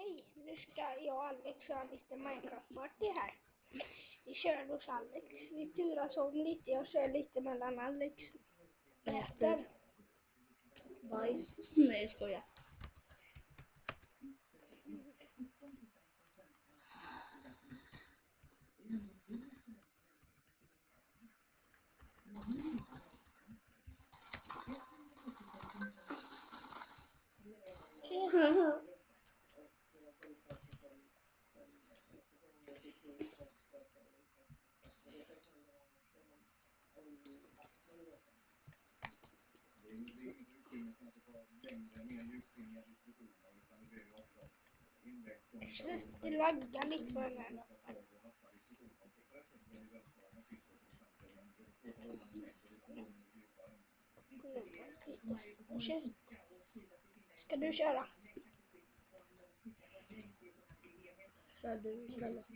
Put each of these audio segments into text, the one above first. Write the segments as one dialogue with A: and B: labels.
A: Hej, nu ska jag och Alex köra lite Minecraft-party här. Vi kör hos Alex. Vi turas om lite, jag kör lite mellan Alex. Äter.
B: Bajs. Nej, jag skojar.
A: Det laggar lite på den här lappen. Ska du köra?
B: Kör du istället.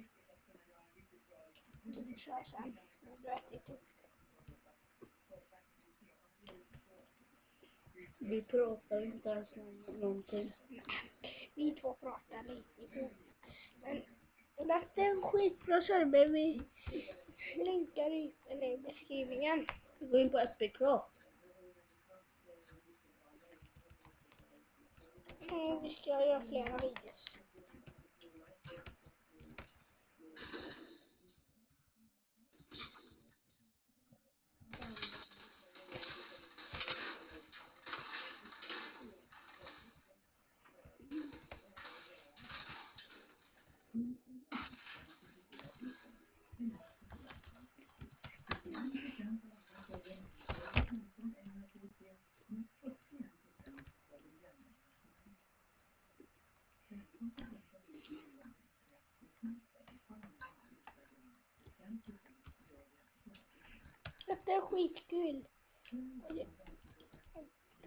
A: Du kör sen. Du ätit upp.
B: Vi pratar inte ens om någonting.
A: Vi två pratar lite ihop. Men det är en skitbra server. Vi länkar ut den i beskrivningen.
B: Gå in på SPK.
A: Vi ska göra flera videos. Det är skitkul.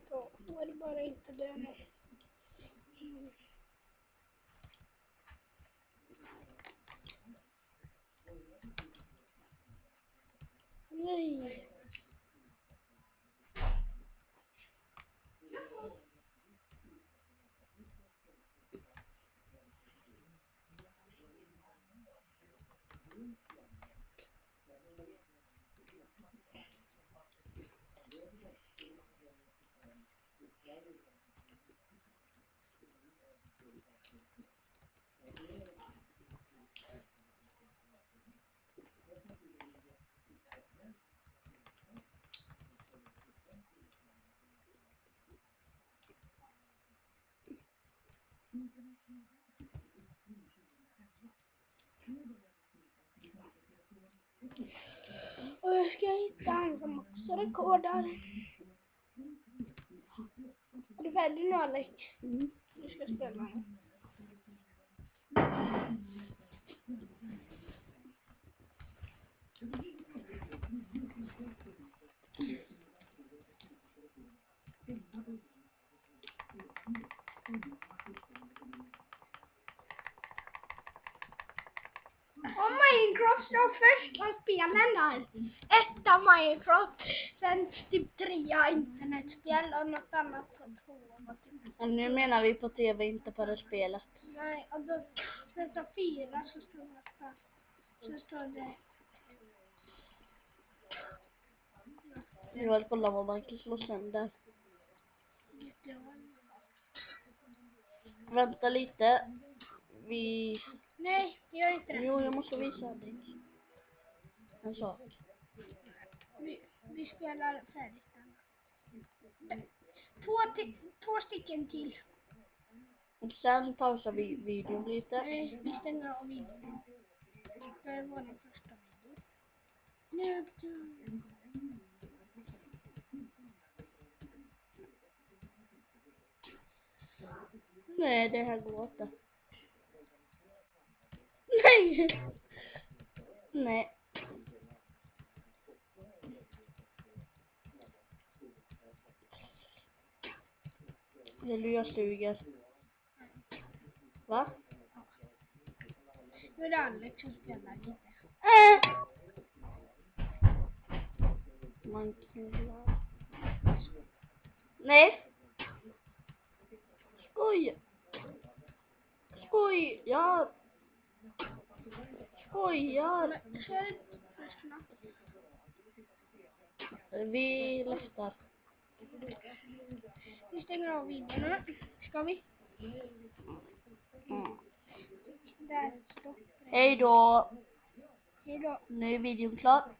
A: Så får det bara inte dö nu. Nej. Och jag ska hitta han som också rekordar. Är du färdig nu, Alex? Du ska spela nu. Och Minecraft var första spelen där. Etta Minecraft, sen typ 3 internetspel och något annat på 2.
B: Men nu menar vi på TV, inte på det spelet.
A: Nej, och då nästa 4 så står nästa. Så står det.
B: Vi vill kolla vad man kan slå sönder. Vänta lite.
A: Nej, det gör inte det.
B: Jo, jag måste visa dig en sak.
A: Vi spelar färdigt den. Två stycken till.
B: Och sen pausar vi videon lite.
A: Nej, vi stänger av videon. Det är vår första video. Nu.
B: Nej, det här går inte.
A: Nej!
B: Nej. Eller jag suger. Va?
A: Nu är det Alex som spelar lite.
B: Man kan... Nej. Skoj. Skojar! Skojar!
A: Men kör inte förresten.
B: Vi läftar.
A: Vi stänger av videon nu. Ska vi? Där stopp.
B: Hej då!
A: Hejdå.
B: Nu är videon klar.